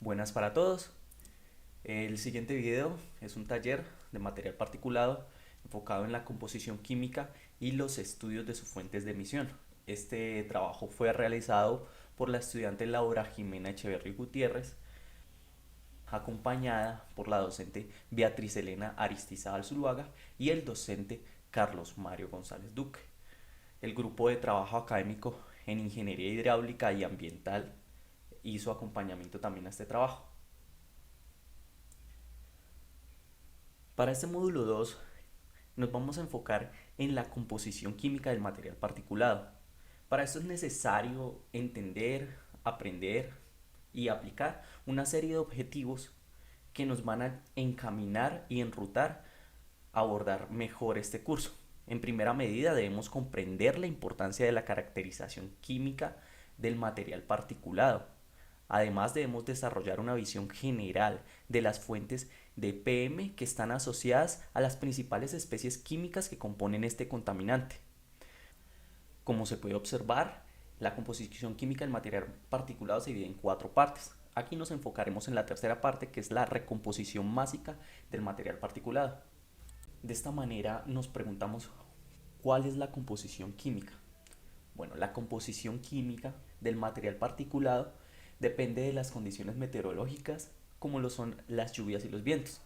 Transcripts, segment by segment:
Buenas para todos. El siguiente video es un taller de material particulado enfocado en la composición química y los estudios de sus fuentes de emisión. Este trabajo fue realizado por la estudiante Laura Jimena Echeverri Gutiérrez, acompañada por la docente Beatriz Elena Aristizábal Zuluaga y el docente Carlos Mario González Duque. El grupo de trabajo académico en ingeniería hidráulica y ambiental hizo acompañamiento también a este trabajo. Para este módulo 2 nos vamos a enfocar en la composición química del material particulado. Para esto es necesario entender, aprender y aplicar una serie de objetivos que nos van a encaminar y enrutar a abordar mejor este curso. En primera medida debemos comprender la importancia de la caracterización química del material particulado. Además debemos desarrollar una visión general de las fuentes de PM que están asociadas a las principales especies químicas que componen este contaminante. Como se puede observar, la composición química del material particulado se divide en 4 partes. Aquí nos enfocaremos en la tercera parte, que es la recomposición másica del material particulado. De esta manera nos preguntamos, ¿cuál es la composición química? Bueno, la composición química del material particulado depende de las condiciones meteorológicas, como lo son las lluvias y los vientos.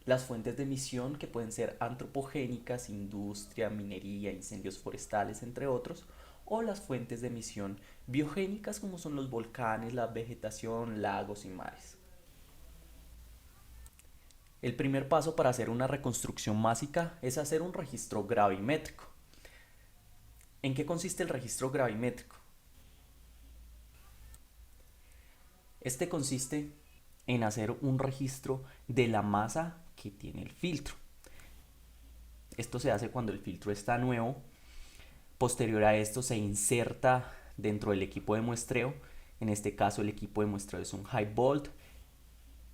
Las fuentes de emisión, que pueden ser antropogénicas, industria, minería, incendios forestales, entre otros, o las fuentes de emisión biogénicas, como son los volcanes, la vegetación, lagos y mares. El primer paso para hacer una reconstrucción másica es hacer un registro gravimétrico. ¿En qué consiste el registro gravimétrico? Este consiste en hacer un registro de la masa que tiene el filtro. Esto se hace cuando el filtro está nuevo. Posterior a esto se inserta dentro del equipo de muestreo. En este caso el equipo de muestreo es un high volt.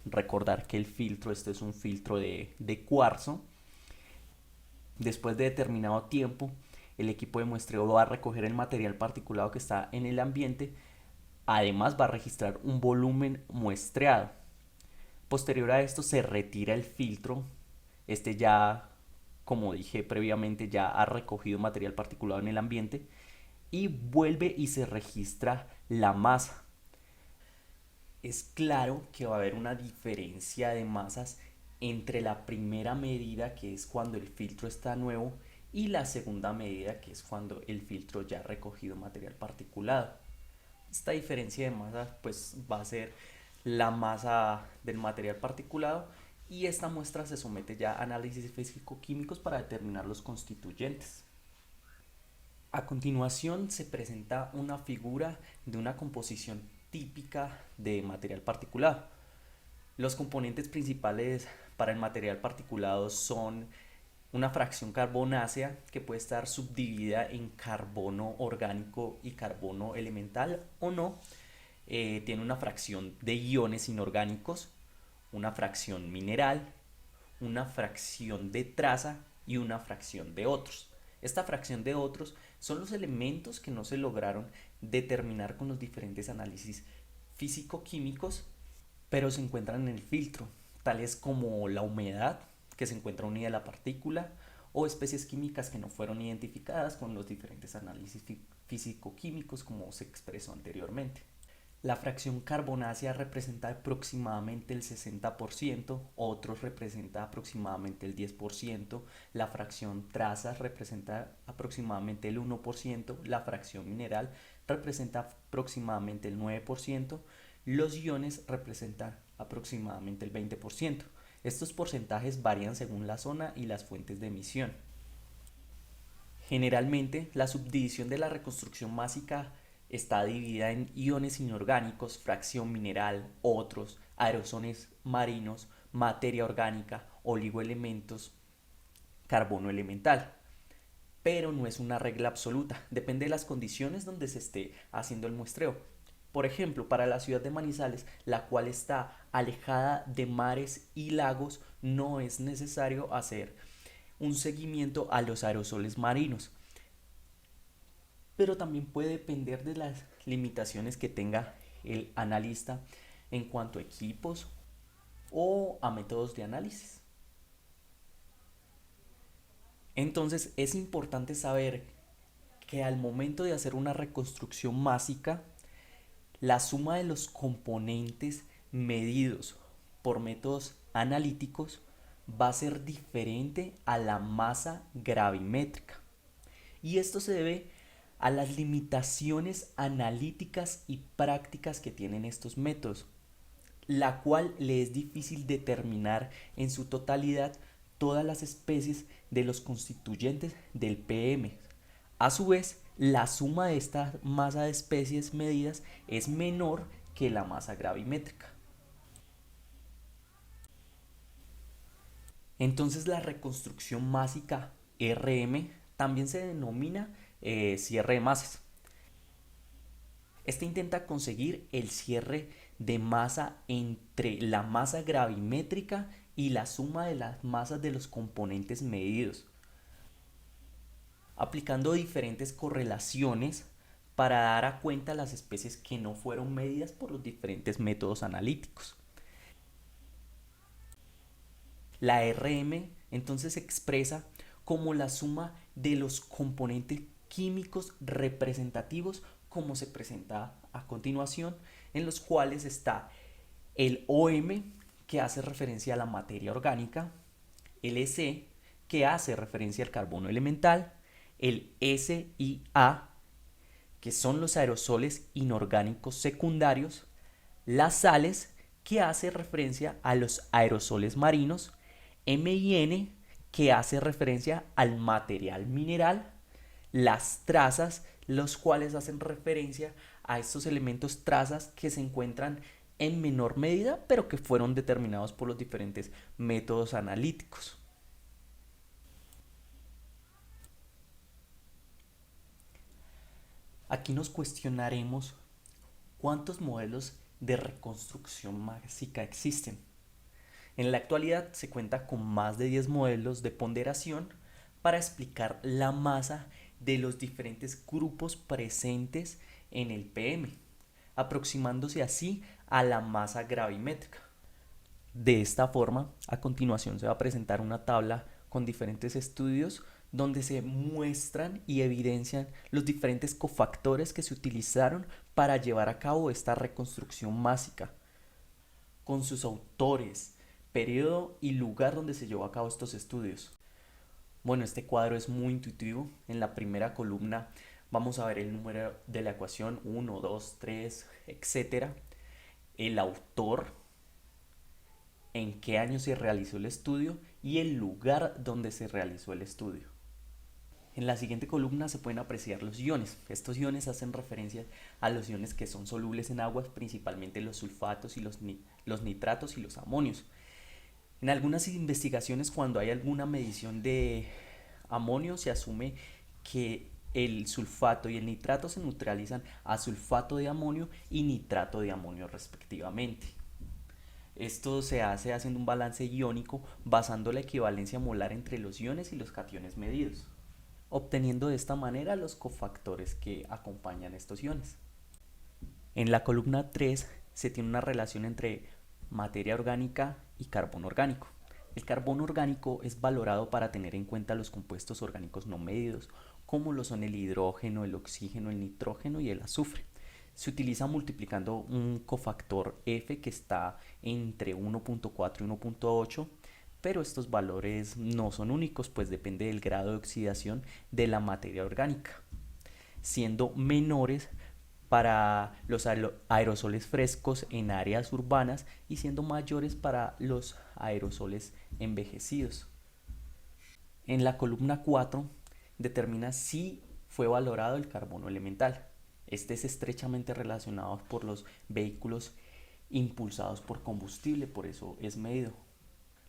Recordar que el filtro, este es un filtro de cuarzo. Después de determinado tiempo, el equipo de muestreo va a recoger el material particulado que está en el ambiente. Además va a registrar un volumen muestreado. Posterior a esto se retira el filtro. Este ya, como dije previamente, ya ha recogido material particulado en el ambiente y vuelve y se registra la masa. Es claro que va a haber una diferencia de masas entre la primera medida, que es cuando el filtro está nuevo, y la segunda medida, que es cuando el filtro ya ha recogido material particulado. Esta diferencia de masa pues va a ser la masa del material particulado, y esta muestra se somete ya a análisis físico-químicos para determinar los constituyentes. A continuación se presenta una figura de una composición típica de material particulado. Los componentes principales para el material particulado son una fracción carbonácea, que puede estar subdividida en carbono orgánico y carbono elemental o no. Tiene una fracción de iones inorgánicos, una fracción mineral, una fracción de traza y una fracción de otros. Esta fracción de otros son los elementos que no se lograron determinar con los diferentes análisis físico-químicos, pero se encuentran en el filtro, tales como la humedad, que se encuentra unida a la partícula, o especies químicas que no fueron identificadas con los diferentes análisis físico-químicos, como se expresó anteriormente. La fracción carbonácea representa aproximadamente el 60%, otros representa aproximadamente el 10%, la fracción trazas representa aproximadamente el 1%, la fracción mineral representa aproximadamente el 9%, los iones representan aproximadamente el 20%. Estos porcentajes varían según la zona y las fuentes de emisión. Generalmente, la subdivisión de la reconstrucción másica está dividida en iones inorgánicos, fracción mineral, otros, aerosoles marinos, materia orgánica, oligoelementos, carbono elemental. Pero no es una regla absoluta, depende de las condiciones donde se esté haciendo el muestreo. Por ejemplo, para la ciudad de Manizales, la cual está alejada de mares y lagos, no es necesario hacer un seguimiento a los aerosoles marinos, pero también puede depender de las limitaciones que tenga el analista en cuanto a equipos o a métodos de análisis. Entonces es importante saber que al momento de hacer una reconstrucción másica, la suma de los componentes medidos por métodos analíticos va a ser diferente a la masa gravimétrica. Y esto se debe a las limitaciones analíticas y prácticas que tienen estos métodos, la cual le es difícil determinar en su totalidad todas las especies de los constituyentes del PM. A su vez, la suma de esta masa de especies medidas es menor que la masa gravimétrica. Entonces la reconstrucción másica RM también se denomina cierre de masas. Este intenta conseguir el cierre de masa entre la masa gravimétrica y la suma de las masas de los componentes medidos, aplicando diferentes correlaciones para dar a cuenta las especies que no fueron medidas por los diferentes métodos analíticos. La RM entonces se expresa como la suma de los componentes químicos representativos, como se presenta a continuación, en los cuales está el OM, que hace referencia a la materia orgánica, el EC, que hace referencia al carbono elemental, el SiA, que son los aerosoles inorgánicos secundarios, las sales, que hace referencia a los aerosoles marinos, MIN, que hace referencia al material mineral, las trazas, los cuales hacen referencia a estos elementos trazas que se encuentran en menor medida, pero que fueron determinados por los diferentes métodos analíticos. Aquí nos cuestionaremos cuántos modelos de reconstrucción másica existen. En la actualidad se cuenta con más de 10 modelos de ponderación para explicar la masa de los diferentes grupos presentes en el PM, aproximándose así a la masa gravimétrica. De esta forma, a continuación se va a presentar una tabla con diferentes estudios donde se muestran y evidencian los diferentes cofactores que se utilizaron para llevar a cabo esta reconstrucción másica, con sus autores, periodo y lugar donde se llevó a cabo estos estudios. Bueno, este cuadro es muy intuitivo. En la primera columna vamos a ver el número de la ecuación 1, 2, 3, etcétera. El autor, en qué año se realizó el estudio y el lugar donde se realizó el estudio. En la siguiente columna se pueden apreciar los iones. Estos iones hacen referencia a los iones que son solubles en aguas, principalmente los sulfatos y los nitratos y los amonios. En algunas investigaciones, cuando hay alguna medición de amonio, se asume que el sulfato y el nitrato se neutralizan a sulfato de amonio y nitrato de amonio respectivamente. Esto se hace haciendo un balance iónico basando la equivalencia molar entre los iones y los cationes medidos, obteniendo de esta manera los cofactores que acompañan estos iones. En la columna 3 se tiene una relación entre materia orgánica y carbono orgánico. El carbono orgánico es valorado para tener en cuenta los compuestos orgánicos no medidos, como lo son el hidrógeno, el oxígeno, el nitrógeno y el azufre. Se utiliza multiplicando un cofactor F que está entre 1.4 y 1.8, pero estos valores no son únicos, pues depende del grado de oxidación de la materia orgánica, siendo menores para los aerosoles frescos en áreas urbanas y siendo mayores para los aerosoles envejecidos. En la columna 4 determina si fue valorado el carbono elemental. Este es estrechamente relacionado por los vehículos impulsados por combustible, por eso es medido.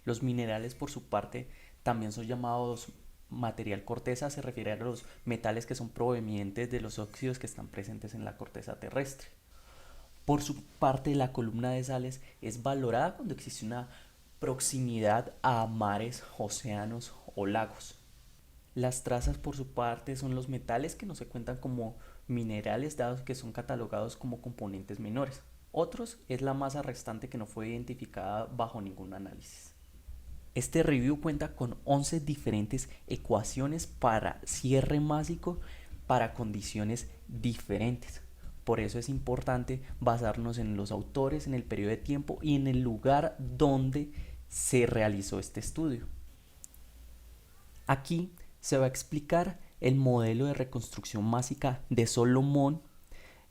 Los minerales, por su parte, también son llamados material corteza, se refiere a los metales que son provenientes de los óxidos que están presentes en la corteza terrestre. Por su parte, la columna de sales es valorada cuando existe una proximidad a mares, océanos o lagos. Las trazas, por su parte, son los metales que no se cuentan como minerales, dados que son catalogados como componentes menores. Otros es la masa restante que no fue identificada bajo ningún análisis. Este review cuenta con 11 diferentes ecuaciones para cierre másico para condiciones diferentes. Por eso es importante basarnos en los autores, en el periodo de tiempo y en el lugar donde se realizó este estudio. Aquí se va a explicar el modelo de reconstrucción másica de Solomon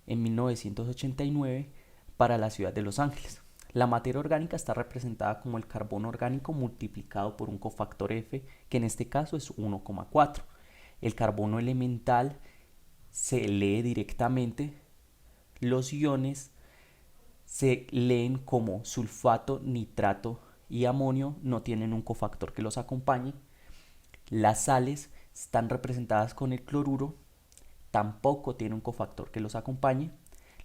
en 1989 para la ciudad de Los Ángeles. La materia orgánica está representada como el carbono orgánico multiplicado por un cofactor F, que en este caso es 1,4. El carbono elemental se lee directamente. Los iones se leen como sulfato, nitrato y amonio, no tienen un cofactor que los acompañe. Las sales están representadas con el cloruro, tampoco tiene un cofactor que los acompañe.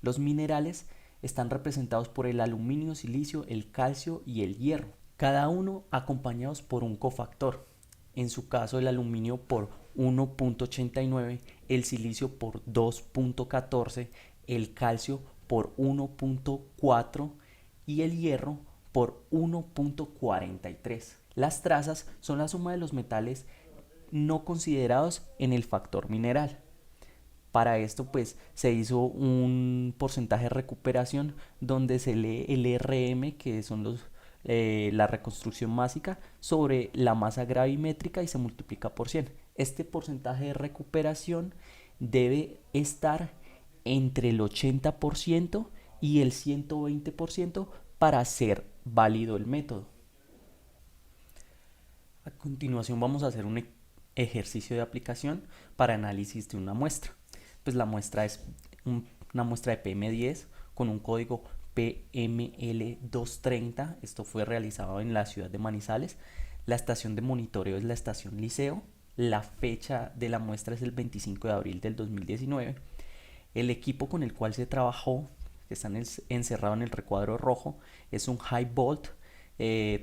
Los minerales están representados por el aluminio, silicio, el calcio y el hierro, cada uno acompañados por un cofactor. En su caso, el aluminio por 1,89, el silicio por 2,14, el calcio por 1,4 y el hierro por 1,43. Las trazas son la suma de los metales no considerados en el factor mineral. Para esto pues se hizo un porcentaje de recuperación donde se lee el RM, que son la reconstrucción másica, sobre la masa gravimétrica y se multiplica por 100. Este porcentaje de recuperación debe estar entre el 80% y el 120% para ser válido el método. A continuación vamos a hacer un ejercicio de aplicación para análisis de una muestra. Pues la muestra es una muestra de PM10 con un código PML230. Esto fue realizado en la ciudad de Manizales. La estación de monitoreo es la estación Liceo. La fecha de la muestra es el 25 de abril del 2019. El equipo con el cual se trabajó, que está encerrado en el recuadro rojo, es un high volt.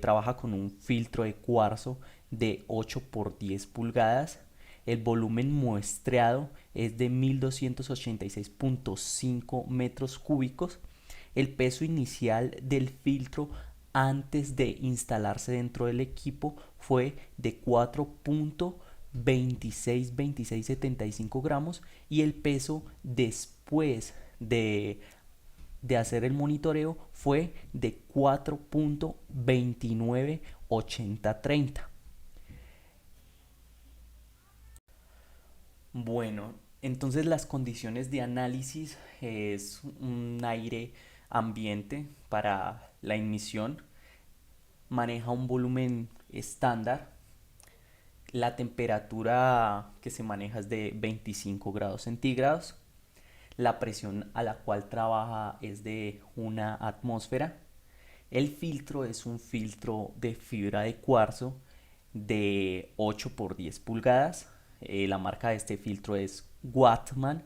Trabaja con un filtro de cuarzo de 8 por 10 pulgadas. El volumen muestreado es de 1286.5 metros cúbicos. El peso inicial del filtro antes de instalarse dentro del equipo fue de 4.2675 gramos y el peso después de hacer el monitoreo fue de 4.298030. Bueno, entonces las condiciones de análisis es un aire ambiente para la emisión, maneja un volumen estándar, la temperatura que se maneja es de 25 grados centígrados, la presión a la cual trabaja es de 1 atmósfera, el filtro es un filtro de fibra de cuarzo de 8 por 10 pulgadas. La marca de este filtro es Wattman.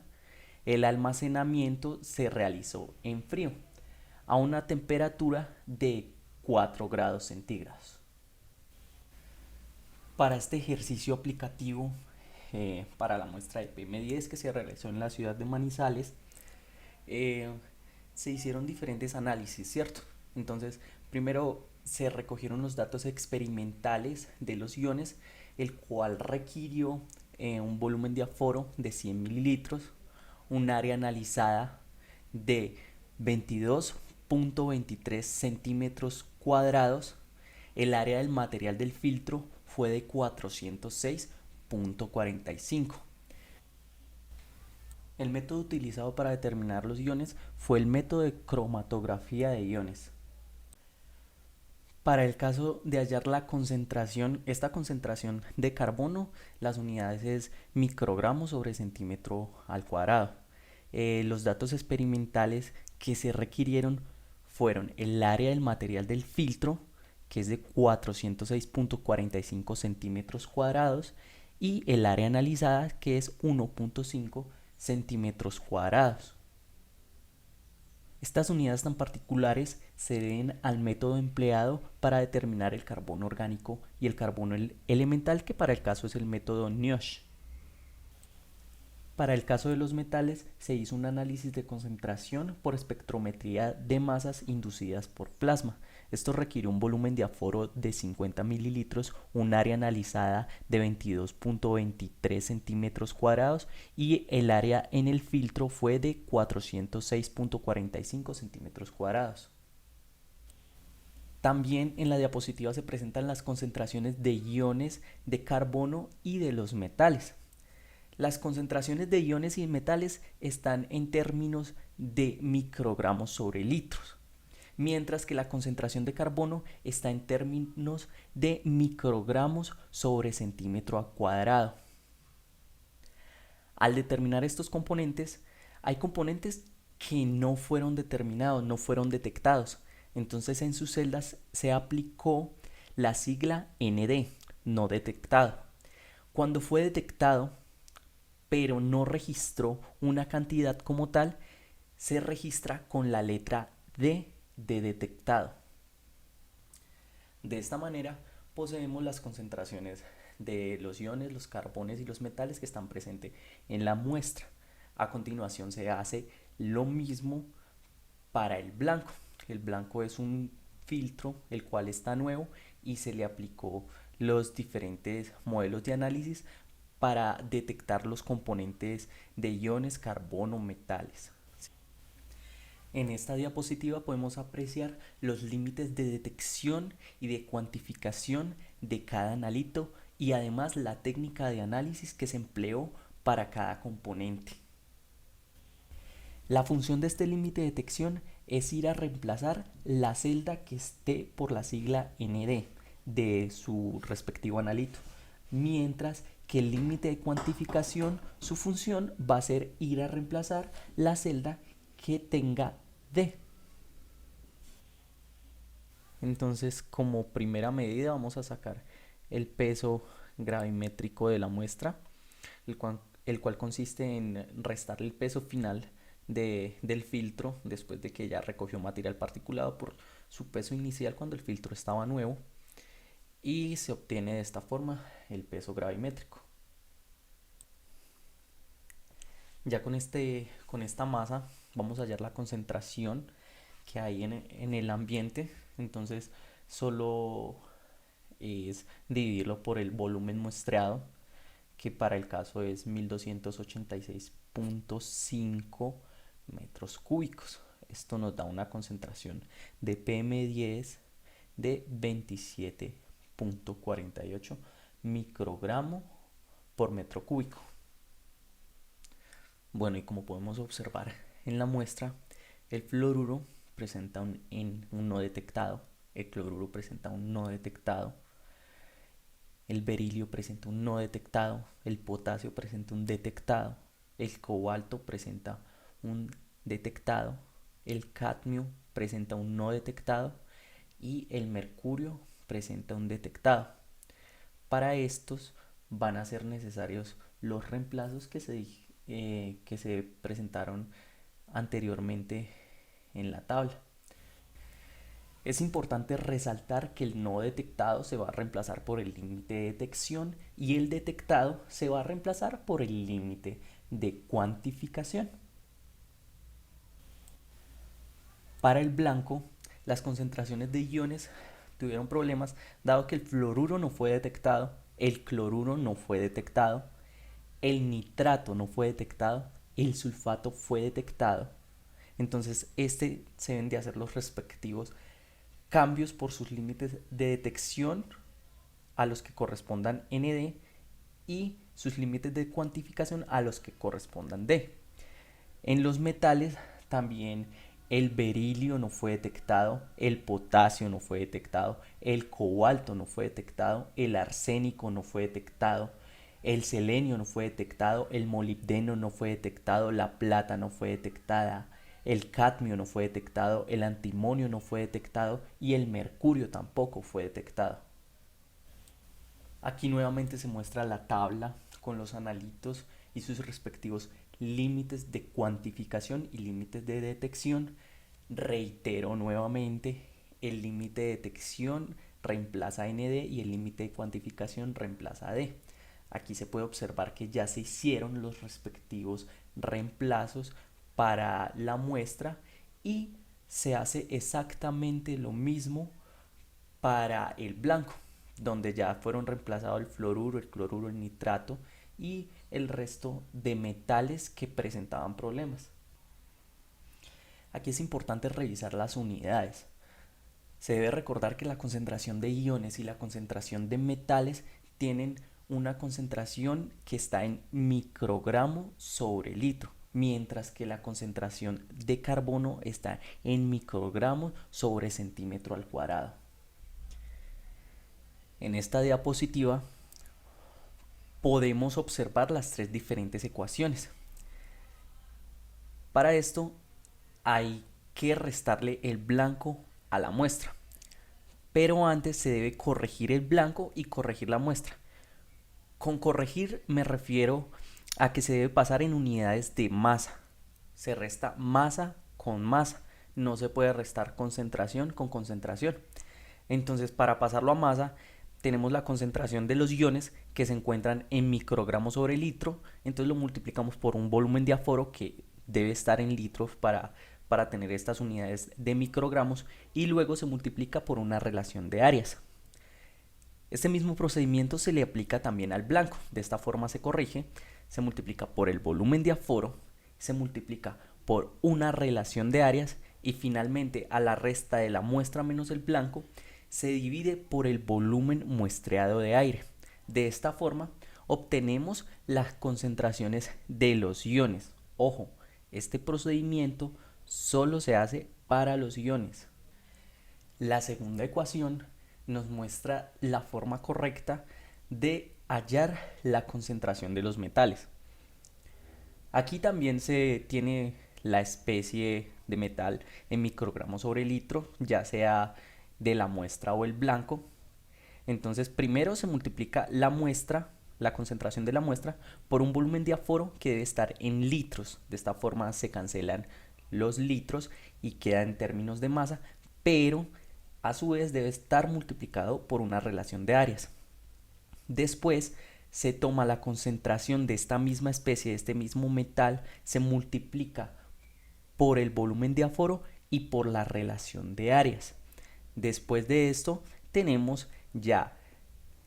El almacenamiento se realizó en frío a una temperatura de 4 grados centígrados. Para este ejercicio aplicativo, para la muestra de PM10 que se realizó en la ciudad de Manizales, eh, se hicieron diferentes análisis, ¿cierto? Entonces, primero se recogieron los datos experimentales de los iones, el cual requirió un volumen de aforo de 100 mililitros, un área analizada de 22.23 centímetros cuadrados, el área del material del filtro fue de 406.45. El método utilizado para determinar los iones fue el método de cromatografía de iones. Para el caso de hallar la concentración, esta concentración de carbono, las unidades es microgramos sobre centímetro al cuadrado. Los datos experimentales que se requirieron fueron el área del material del filtro, que es de 406.45 centímetros cuadrados, y el área analizada, que es 1.5 centímetros cuadrados. Estas unidades tan particulares se deben al método empleado para determinar el carbono orgánico y el carbono elemental, que para el caso es el método NIOSH. Para el caso de los metales, se hizo un análisis de concentración por espectrometría de masas inducidas por plasma. Esto requiere un volumen de aforo de 50 mililitros, un área analizada de 22.23 centímetros cuadrados y el área en el filtro fue de 406.45 centímetros cuadrados. También en la diapositiva se presentan las concentraciones de iones de carbono y de los metales. Las concentraciones de iones y metales están en términos de microgramos sobre litros, mientras que la concentración de carbono está en términos de microgramos sobre centímetro a cuadrado. Al determinar estos componentes, hay componentes que no fueron determinados, no fueron detectados. Entonces en sus celdas se aplicó la sigla ND, no detectado. Cuando fue detectado, pero no registró una cantidad como tal, se registra con la letra D de detectado. De esta manera poseemos las concentraciones de los iones, los carbones y los metales que están presentes en la muestra. A continuación se hace lo mismo para el blanco. El blanco es un filtro el cual está nuevo y se le aplicó los diferentes modelos de análisis para detectar los componentes de iones, carbono, metales. En esta diapositiva podemos apreciar los límites de detección y de cuantificación de cada analito y además la técnica de análisis que se empleó para cada componente. La función de este límite de detección es ir a reemplazar la celda que esté por la sigla ND de su respectivo analito, mientras que el límite de cuantificación, su función va a ser ir a reemplazar la celda que tenga D. Entonces, como primera medida vamos a sacar el peso gravimétrico de la muestra, el cual consiste en restar el peso final del filtro después de que ya recogió material particulado por su peso inicial cuando el filtro estaba nuevo, y se obtiene de esta forma el peso gravimétrico. Ya con esta masa vamos a hallar la concentración que hay en el ambiente. Entonces solo es dividirlo por el volumen muestreado, que para el caso es 1286.5 metros cúbicos. Esto nos da una concentración de PM10 de 27.48 microgramo por metro cúbico. Bueno, y como podemos observar en la muestra, el fluoruro presenta un no detectado, el cloruro presenta un no detectado, el berilio presenta un no detectado, el potasio presenta un detectado, el cobalto presenta un detectado, el cadmio presenta un no detectado y el mercurio presenta un detectado. Para estos van a ser necesarios los reemplazos que se presentaron anteriormente en la tabla. Es importante resaltar que el no detectado se va a reemplazar por el límite de detección y el detectado se va a reemplazar por el límite de cuantificación. Para el blanco, las concentraciones de iones tuvieron problemas dado que el fluoruro no fue detectado, el cloruro no fue detectado, el nitrato no fue detectado, el sulfato fue detectado. Entonces se deben de hacer los respectivos cambios por sus límites de detección a los que correspondan ND y sus límites de cuantificación a los que correspondan D. En los metales también el berilio no fue detectado, el potasio no fue detectado, el cobalto no fue detectado, el arsénico no fue detectado, el selenio no fue detectado, el molibdeno no fue detectado, la plata no fue detectada, el cadmio no fue detectado, el antimonio no fue detectado y el mercurio tampoco fue detectado. Aquí nuevamente se muestra la tabla con los analitos y sus respectivos límites de cuantificación y límites de detección. Reitero nuevamente, el límite de detección reemplaza ND y el límite de cuantificación reemplaza D. Aquí se puede observar que ya se hicieron los respectivos reemplazos para la muestra y se hace exactamente lo mismo para el blanco, donde ya fueron reemplazados el fluoruro, el cloruro, el nitrato y el resto de metales que presentaban problemas. Aquí es importante revisar las unidades. Se debe recordar que la concentración de iones y la concentración de metales tienen una concentración que está en microgramo sobre litro, mientras que la concentración de carbono está en microgramos sobre centímetro al cuadrado. En esta diapositiva podemos observar las tres diferentes ecuaciones. Para esto hay que restarle el blanco a la muestra, pero antes se debe corregir el blanco y corregir la muestra. Con corregir me refiero a que se debe pasar en unidades de masa. Se resta masa con masa, no se puede restar concentración con concentración. Entonces, para pasarlo a masa, tenemos la concentración de los iones que se encuentran en microgramos sobre litro, entonces lo multiplicamos por un volumen de aforo que debe estar en litros para tener estas unidades de microgramos, y luego se multiplica por una relación de áreas. Este mismo procedimiento se le aplica también al blanco. De esta forma se corrige, se multiplica por el volumen de aforo, se multiplica por una relación de áreas y finalmente a la resta de la muestra menos el blanco se divide por el volumen muestreado de aire. De esta forma obtenemos las concentraciones de los iones. Ojo, este procedimiento solo se hace para los iones. La segunda ecuación nos muestra la forma correcta de hallar la concentración de los metales. Aquí también se tiene la especie de metal en microgramos sobre litro, ya sea de la muestra o el blanco. Entonces primero se multiplica la muestra, la concentración de la muestra, por un volumen de aforo que debe estar en litros. De esta forma se cancelan los litros y queda en términos de masa, pero a su vez debe estar multiplicado por una relación de áreas. Después se toma la concentración de esta misma especie, de este mismo metal, se multiplica por el volumen de aforo y por la relación de áreas. Después de esto tenemos ya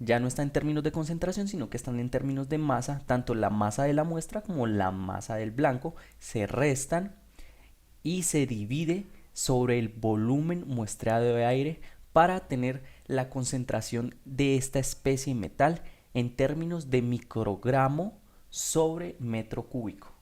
no está en términos de concentración, sino que están en términos de masa. Tanto la masa de la muestra como la masa del blanco se restan y se divide sobre el volumen muestreado de aire para tener la concentración de esta especie de metal en términos de microgramo sobre metro cúbico.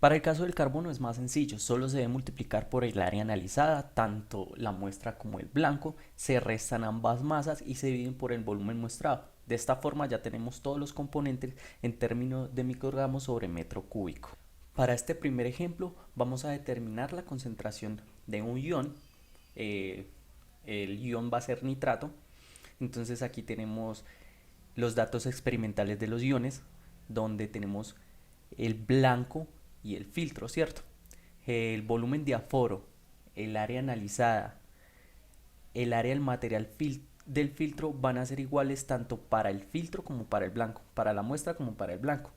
Para el caso del carbono es más sencillo, solo se debe multiplicar por el área analizada, tanto la muestra como el blanco, se restan ambas masas y se dividen por el volumen muestrado. De esta forma ya tenemos todos los componentes en términos de microgramos sobre metro cúbico. Para este primer ejemplo vamos a determinar la concentración de un ion, el ion va a ser nitrato. Entonces aquí tenemos los datos experimentales de los iones, donde tenemos el blanco y el filtro, ¿cierto? El volumen de aforo, el área analizada, el área del material del filtro van a ser iguales tanto para el filtro como para el blanco, para la muestra como para el blanco.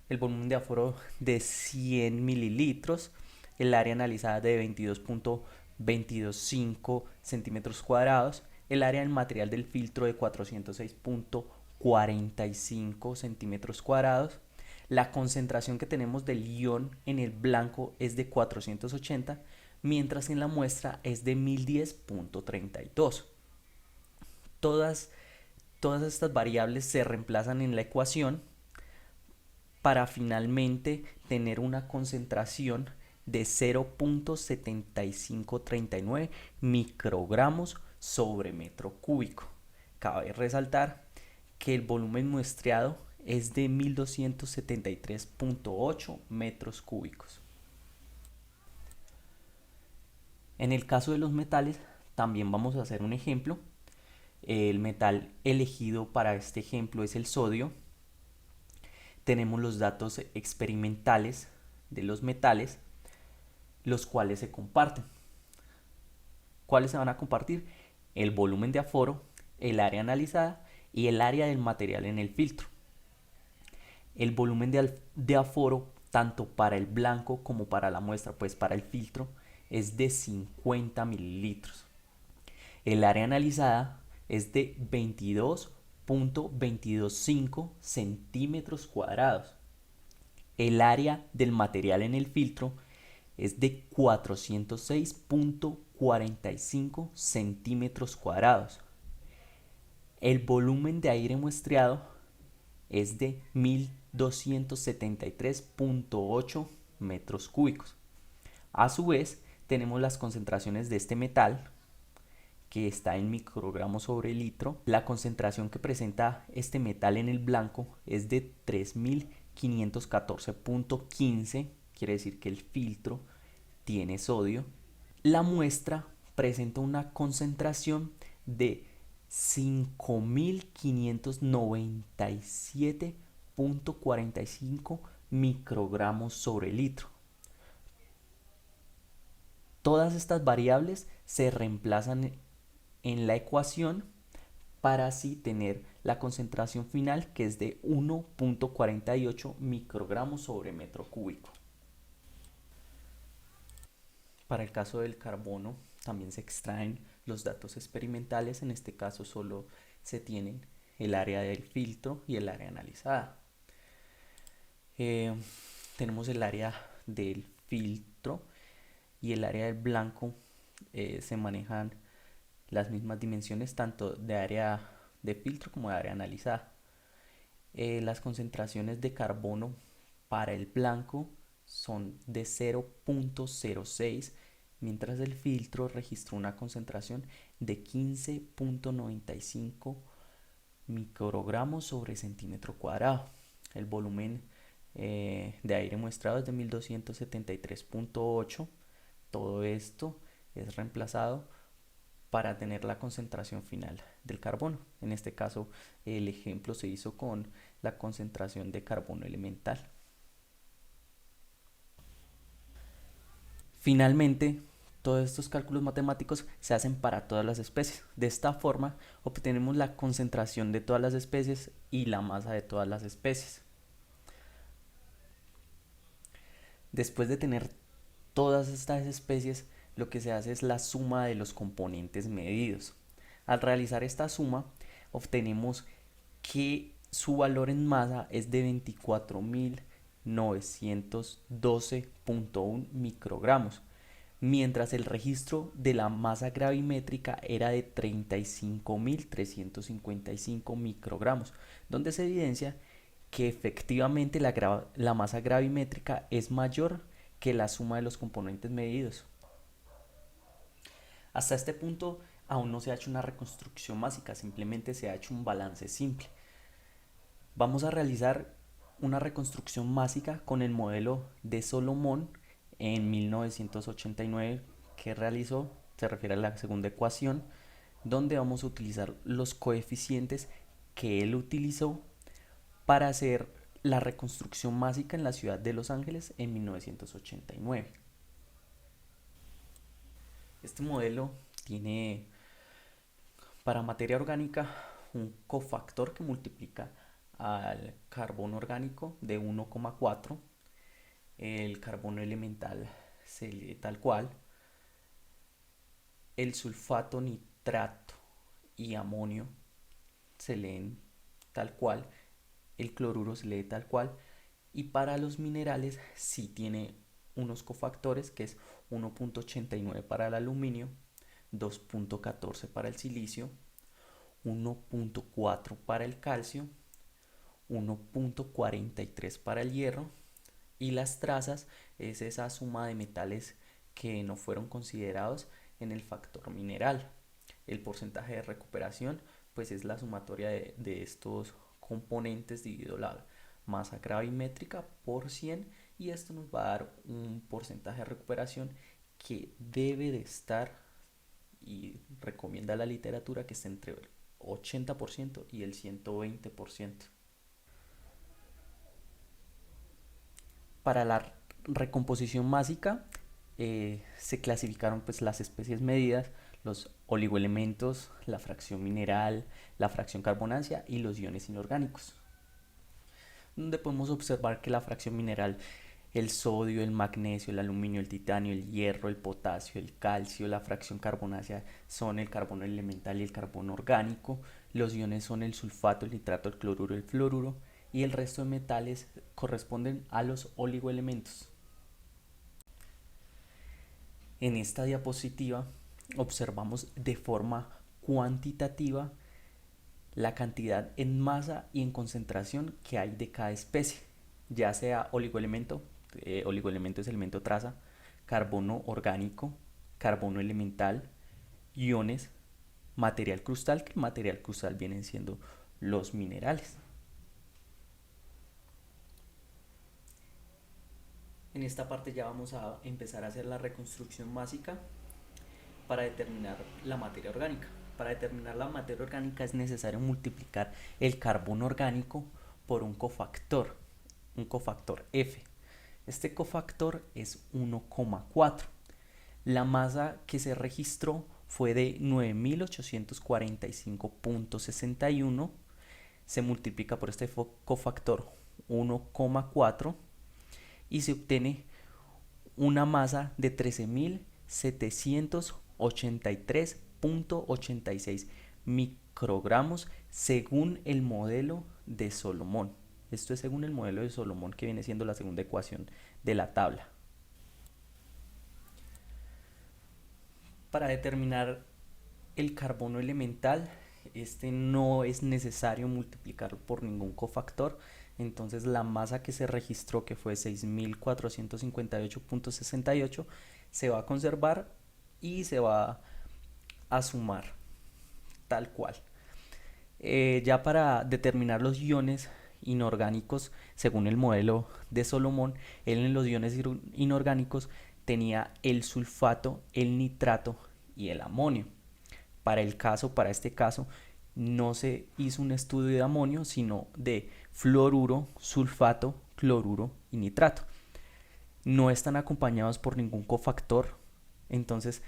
El volumen de aforo de 100 mililitros, el área analizada de 22.225 centímetros cuadrados, el área del material del filtro de 406.45 centímetros cuadrados. La concentración que tenemos del ion en el blanco es de 480, mientras que en la muestra es de 1010.32. Todas estas variables se reemplazan en la ecuación para finalmente tener una concentración de 0.7539 microgramos sobre metro cúbico. Cabe resaltar que el volumen muestreado es de 1273.8 metros cúbicos. En el caso de los metales también vamos a hacer un ejemplo. El metal elegido para este ejemplo es el sodio. Tenemos los datos experimentales de los metales, los cuales se comparten. ¿Cuáles se van a compartir? El volumen de aforo, el área analizada y el área del material en el filtro. El volumen de aforo, tanto para el blanco como para la muestra, pues para el filtro, es de 50 mililitros. El área analizada es de 22.225 centímetros cuadrados. El área del material en el filtro es de 406.45 centímetros cuadrados. El volumen de aire muestreado es de 1273.8 metros cúbicos. A su vez, tenemos las concentraciones de este metal, que está en microgramos sobre litro. La concentración que presenta este metal en el blanco es de 3514.15, quiere decir que el filtro tiene sodio. La muestra presenta una concentración de 5597.45 microgramos sobre litro. Todas estas variables se reemplazan en la ecuación para así tener la concentración final, que es de 1.48 microgramos sobre metro cúbico. Para el caso del carbono también se extraen los datos experimentales. En este caso solo se tienen el área del filtro y el área analizada. Tenemos el área del filtro y el área del blanco. Se manejan las mismas dimensiones tanto de área de filtro como de área analizada. Las concentraciones de carbono para el blanco son de 0.06, mientras el filtro registró una concentración de 15.95 microgramos sobre centímetro cuadrado. El volumen de aire muestrado es de 1273.8. Todo esto es reemplazado para tener la concentración final del carbono. En este caso, el ejemplo se hizo con la concentración de carbono elemental. Finalmente, todos estos cálculos matemáticos se hacen para todas las especies. De esta forma, obtenemos la concentración de todas las especies y la masa de todas las especies. Después de tener todas estas especies, lo que se hace es la suma de los componentes medidos. Al realizar esta suma, obtenemos que su valor en masa es de 24.912.1 microgramos, mientras el registro de la masa gravimétrica era de 35.355 microgramos, donde se evidencia que efectivamente la masa gravimétrica es mayor que la suma de los componentes medidos. Hasta este punto aún no se ha hecho una reconstrucción másica, simplemente se ha hecho un balance simple. Vamos a realizar una reconstrucción másica con el modelo de Solomon en 1989 que realizó, se refiere a la segunda ecuación, donde vamos a utilizar los coeficientes que él utilizó para hacer la reconstrucción másica en la ciudad de Los Ángeles en 1989. Este modelo tiene para materia orgánica un cofactor que multiplica al carbono orgánico de 1,4. El carbono elemental se lee tal cual. El sulfato, nitrato y amonio se leen tal cual. El cloruro se lee tal cual. Y para los minerales sí tiene unos cofactores, que es 1.89 para el aluminio, 2.14 para el silicio, 1.4 para el calcio, 1.43 para el hierro, y las trazas es esa suma de metales que no fueron considerados en el factor mineral. El porcentaje de recuperación pues es la sumatoria de estos componentes dividido la masa gravimétrica por 100, y esto nos va a dar un porcentaje de recuperación que debe de estar, y recomienda la literatura, que esté entre el 80% y el 120%. Para la recomposición másica se clasificaron pues las especies medidas, los oligoelementos, la fracción mineral, la fracción carbonácea y los iones inorgánicos. donde podemos observar que la fracción mineral, el sodio, el magnesio, el aluminio, el titanio, el hierro, el potasio, el calcio, la fracción carbonácea son el carbono elemental y el carbono orgánico, los iones son el sulfato, el nitrato, el cloruro, el fluoruro, y el resto de metales corresponden a los oligoelementos. En esta diapositiva observamos de forma cuantitativa la cantidad en masa y en concentración que hay de cada especie, ya sea oligoelemento, oligoelemento es elemento traza, carbono orgánico, carbono elemental, iones, material crustal, que el material crustal vienen siendo los minerales. En esta parte ya vamos a empezar a hacer la reconstrucción básica para determinar la materia orgánica. Para determinar la materia orgánica es necesario multiplicar el carbono orgánico por un cofactor F. Este cofactor es 1,4. La masa que se registró fue de 9845.61. Se multiplica por este cofactor 1,4 y se obtiene una masa de 13.783.86 microgramos según el modelo de Solomon. Esto es según el modelo de Solomon, que viene siendo la segunda ecuación de la tabla. Para determinar el carbono elemental, este no es necesario multiplicarlo por ningún cofactor. Entonces la masa que se registró, que fue 6.458.68, se va a conservar y se va a sumar tal cual. Ya para determinar los iones inorgánicos, según el modelo de Solomon, él en los iones inorgánicos tenía el sulfato, el nitrato y el amonio. Para este caso, no se hizo un estudio de amonio, sino de fluoruro, sulfato, cloruro y nitrato. No están acompañados por ningún cofactor, entonces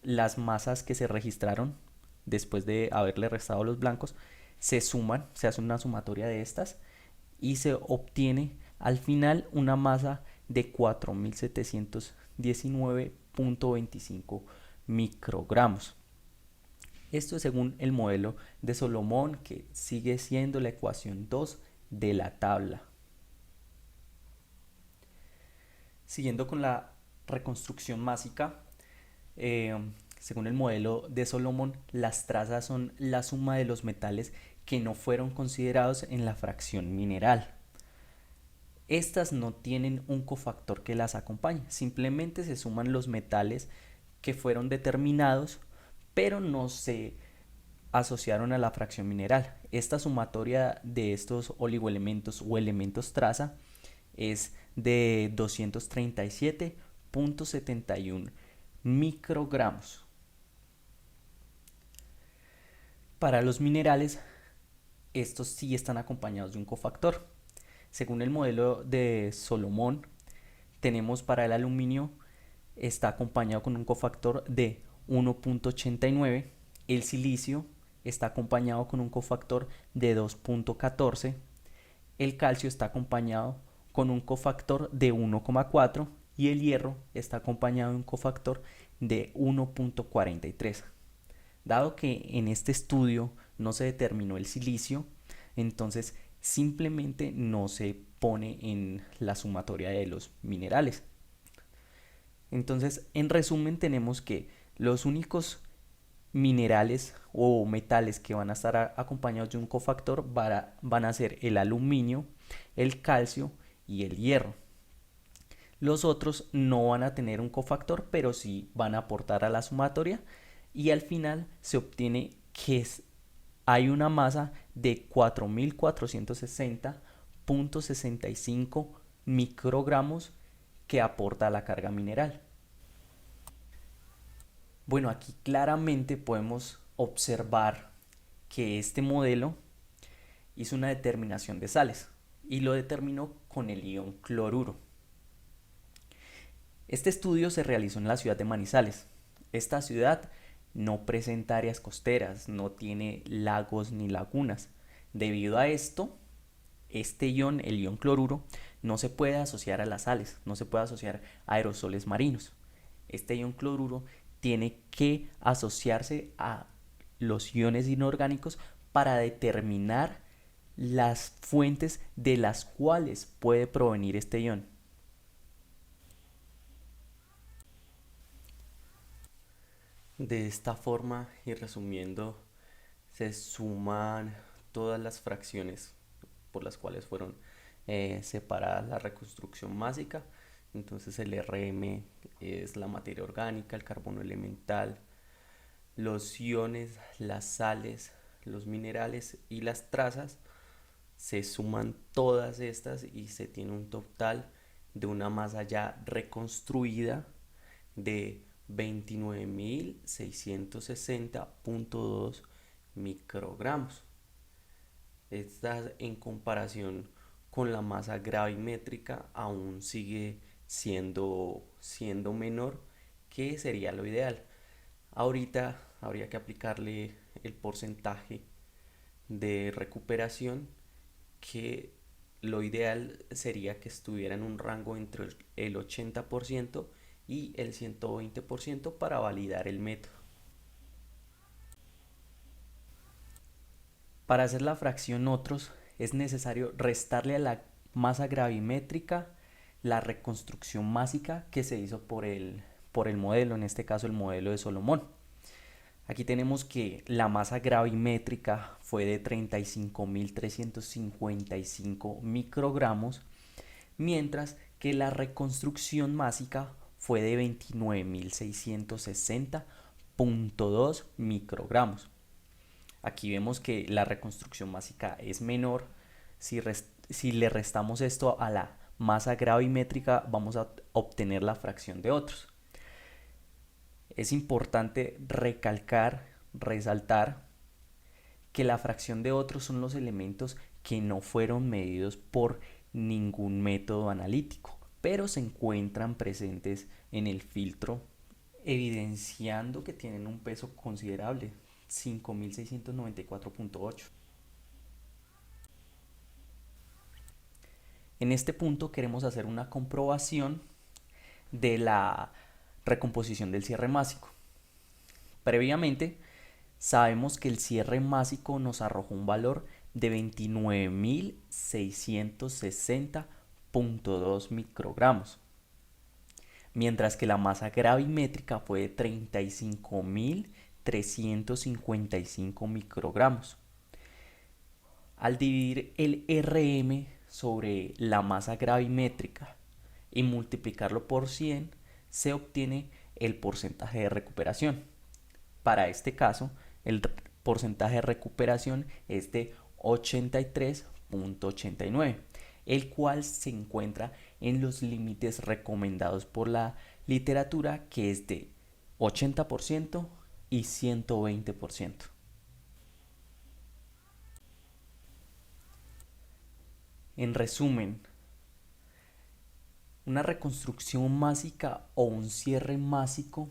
las masas que se registraron después de haberle restado los blancos se suman, se hace una sumatoria de estas y se obtiene al final una masa de 4.719.25 microgramos. Esto es según el modelo de Solomon, que sigue siendo la ecuación 2 de la tabla. Siguiendo con la reconstrucción másica, según el modelo de Solomon, las trazas son la suma de los metales que no fueron considerados en la fracción mineral. Estas no tienen un cofactor que las acompañe, simplemente se suman los metales que fueron determinados, pero no se asociaron a la fracción mineral. Esta sumatoria de estos oligoelementos o elementos traza es de 237.71 microgramos. Para los minerales, estos sí están acompañados de un cofactor. Según el modelo de Solomon, tenemos para el aluminio, está acompañado con un cofactor de 1.89. El silicio está acompañado con un cofactor de 2.14. El calcio está acompañado con un cofactor de 1,4 y el hierro está acompañado de un cofactor de 1.43. Dado que en este estudio no se determinó el silicio, entonces simplemente no se pone en la sumatoria de los minerales. Entonces, en resumen, tenemos que los únicos minerales o metales que van a estar acompañados de un cofactor van a ser el aluminio, el calcio y el hierro. Los otros no van a tener un cofactor, pero sí van a aportar a la sumatoria y al final se obtiene que hay una masa de 4.460.65 microgramos que aporta a la carga mineral. Bueno, aquí claramente podemos observar que este modelo hizo una determinación de sales y lo determinó con el ion cloruro. Este estudio se realizó en la ciudad de Manizales. Esta ciudad no presenta áreas costeras, no tiene lagos ni lagunas. Debido a esto, este ion, el ion cloruro, no se puede asociar a las sales, no se puede asociar a aerosoles marinos. Este ion cloruro tiene que asociarse a los iones inorgánicos para determinar las fuentes de las cuales puede provenir este ion. De esta forma, y resumiendo, se suman todas las fracciones por las cuales fueron separadas la reconstrucción másica. Entonces el Rm es la materia orgánica, el carbono elemental, los iones, las sales, los minerales y las trazas. Se suman todas estas y se tiene un total de una masa ya reconstruida de 29.660.2 microgramos. Esta, en comparación con la masa gravimétrica, aún sigue siendo menor, que sería lo ideal. Ahorita habría que aplicarle el porcentaje de recuperación, que lo ideal sería que estuviera en un rango entre el 80% y el 120% para validar el método. Para hacer la fracción otros es necesario restarle a la masa gravimétrica la reconstrucción másica que se hizo por el modelo, en este caso el modelo de Solomon. Aquí tenemos que la masa gravimétrica fue de 35.355 microgramos, mientras que la reconstrucción másica fue de 29.660.2 microgramos. Aquí vemos que la reconstrucción másica es menor. Si le restamos esto a la masa gravimétrica, vamos a obtener la fracción de otros. Es importante resaltar que la fracción de otros son los elementos que no fueron medidos por ningún método analítico, pero se encuentran presentes en el filtro, evidenciando que tienen un peso considerable, 5.694.8. En este punto queremos hacer una comprobación de la recomposición del cierre másico. Previamente, sabemos que el cierre másico nos arrojó un valor de 29.660.2 microgramos, mientras que la masa gravimétrica fue de 35.355 microgramos. Al dividir el Rm sobre la masa gravimétrica y multiplicarlo por 100, se obtiene el porcentaje de recuperación. Para este caso, el porcentaje de recuperación es de 83.89, el cual se encuentra en los límites recomendados por la literatura, que es de 80% y 120%. En resumen, una reconstrucción másica o un cierre másico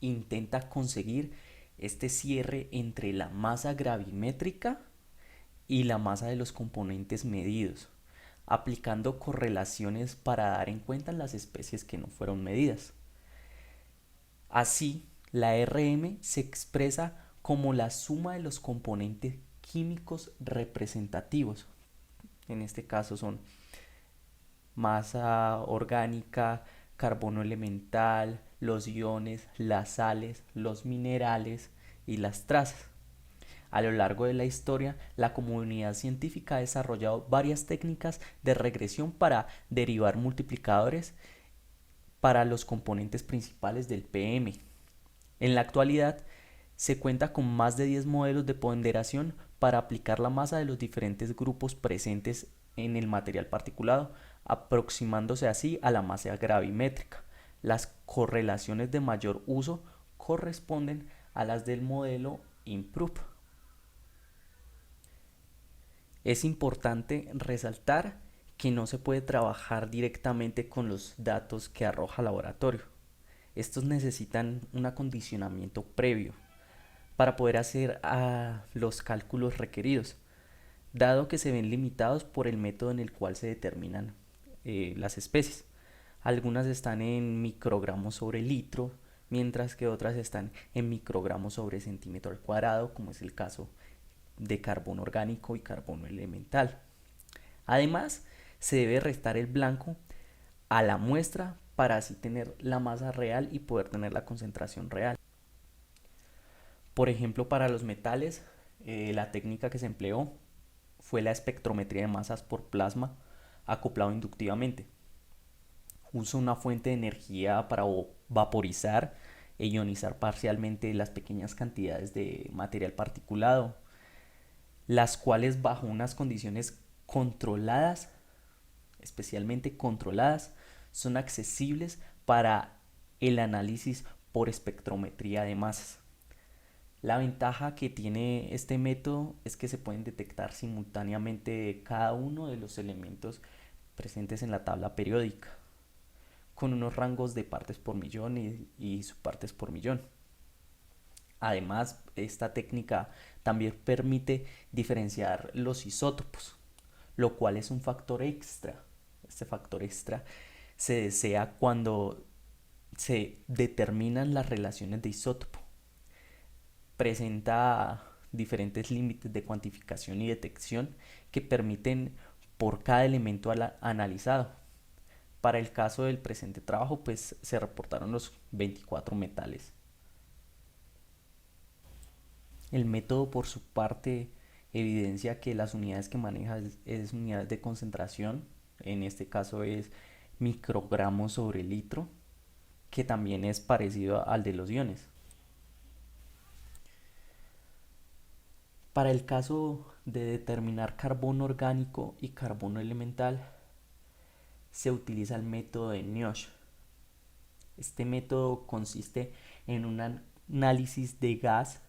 intenta conseguir este cierre entre la masa gravimétrica y la masa de los componentes medidos, aplicando correlaciones para dar en cuenta las especies que no fueron medidas. Así, la Rm se expresa como la suma de los componentes químicos representativos. En este caso son masa orgánica, carbono elemental, los iones, las sales, los minerales y las trazas. A lo largo de la historia, la comunidad científica ha desarrollado varias técnicas de regresión para derivar multiplicadores para los componentes principales del PM. En la actualidad, se cuenta con más de 10 modelos de ponderación para aplicar la masa de los diferentes grupos presentes en el material particulado, aproximándose así a la masa gravimétrica. Las correlaciones de mayor uso corresponden a las del modelo IMPROVE. Es importante resaltar que no se puede trabajar directamente con los datos que arroja el laboratorio. Estos necesitan un acondicionamiento previo para poder hacer los cálculos requeridos. dado que se ven limitados por el método en el cual se determinan las especies. Algunas están en microgramos sobre litro, mientras que otras están en microgramos sobre centímetro al cuadrado, como es el caso de carbono orgánico y carbono elemental. Además, se debe restar el blanco a la muestra para así tener la masa real y poder tener la concentración real. Por ejemplo, para los metales, la técnica que se empleó fue la espectrometría de masas por plasma acoplado inductivamente. Usa una fuente de energía para vaporizar e ionizar parcialmente las pequeñas cantidades de material particulado, las cuales bajo unas condiciones controladas, especialmente controladas, son accesibles para el análisis por espectrometría de masas. La ventaja que tiene este método es que se pueden detectar simultáneamente cada uno de los elementos presentes en la tabla periódica, con unos rangos de partes por millón y subpartes por millón. Además, esta técnica también permite diferenciar los isótopos, lo cual es un factor extra. Este factor extra se desea cuando se determinan las relaciones de isótopo. Presenta diferentes límites de cuantificación y detección que permiten por cada elemento analizado. Para el caso del presente trabajo, pues se reportaron los 24 metales. El método, por su parte, evidencia que las unidades que maneja es unidades de concentración. En este caso es microgramos sobre litro, que también es parecido al de los iones. Para el caso de determinar carbono orgánico y carbono elemental, se utiliza el método de Niosh. Este método consiste en un análisis de gas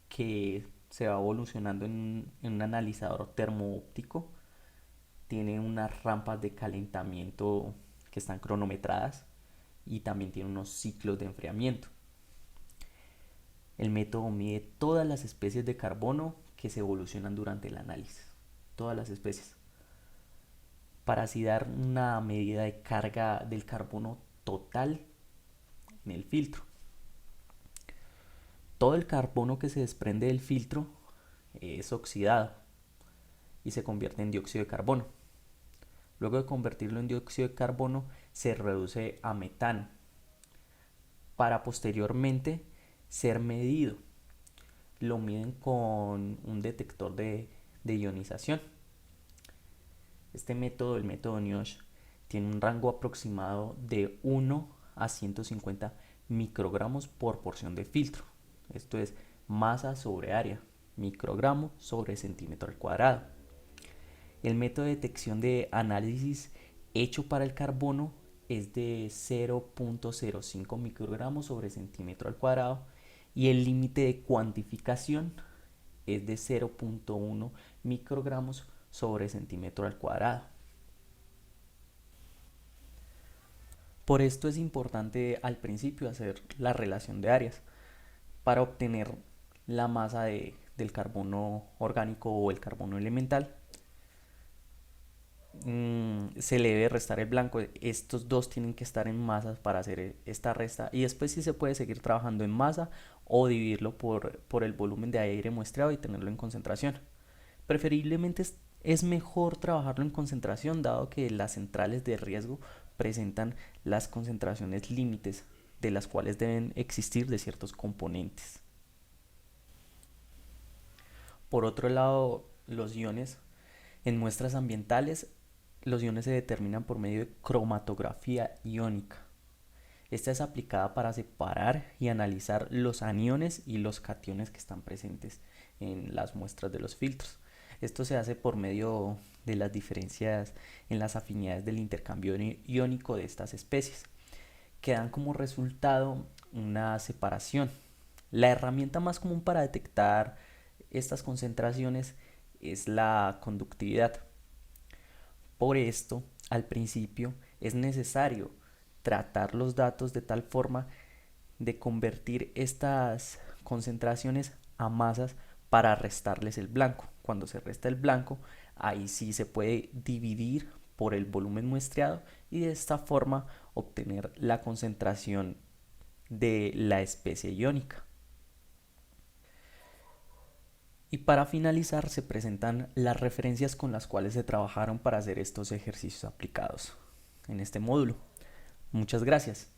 que se va evolucionando en un analizador termoóptico. Tiene unas rampas de calentamiento que están cronometradas y también tiene unos ciclos de enfriamiento. El método mide todas las especies de carbono que se evolucionan durante el análisis. Todas las especies. Para así dar una medida de carga del carbono total en el filtro. Todo el carbono que se desprende del filtro es oxidado y se convierte en dióxido de carbono. Luego de convertirlo en dióxido de carbono, se reduce a metano para posteriormente ser medido. Lo miden con un detector de ionización. Este método, el método Niosh, tiene un rango aproximado de 1 a 150 microgramos por porción de filtro. Esto es masa sobre área, microgramo sobre centímetro al cuadrado. El método de detección de análisis hecho para el carbono es de 0.05 microgramos sobre centímetro al cuadrado y el límite de cuantificación es de 0.1 microgramos sobre centímetro al cuadrado. Por esto es importante al principio hacer la relación de áreas para obtener la masa del carbono orgánico o el carbono elemental. Se le debe restar el blanco. Estos dos tienen que estar en masas para hacer esta resta y después sí se puede seguir trabajando en masa o dividirlo por el volumen de aire muestreado y tenerlo en concentración. Preferiblemente es mejor trabajarlo en concentración, dado que las centrales de riesgo presentan las concentraciones límites de las cuales deben existir de ciertos componentes. Por otro lado, los iones en muestras ambientales, los iones se determinan por medio de cromatografía iónica. Esta es aplicada para separar y analizar los aniones y los cationes que están presentes en las muestras de los filtros. Esto se hace por medio de las diferencias en las afinidades del intercambio iónico de estas especies, que dan como resultado una separación. La herramienta más común para detectar estas concentraciones es la conductividad. Por esto, al principio es necesario tratar los datos de tal forma de convertir estas concentraciones a masas para restarles el blanco. Cuando se resta el blanco, ahí sí se puede dividir por el volumen muestreado y de esta forma obtener la concentración de la especie iónica. Y para finalizar se presentan las referencias con las cuales se trabajaron para hacer estos ejercicios aplicados en este módulo. Muchas gracias.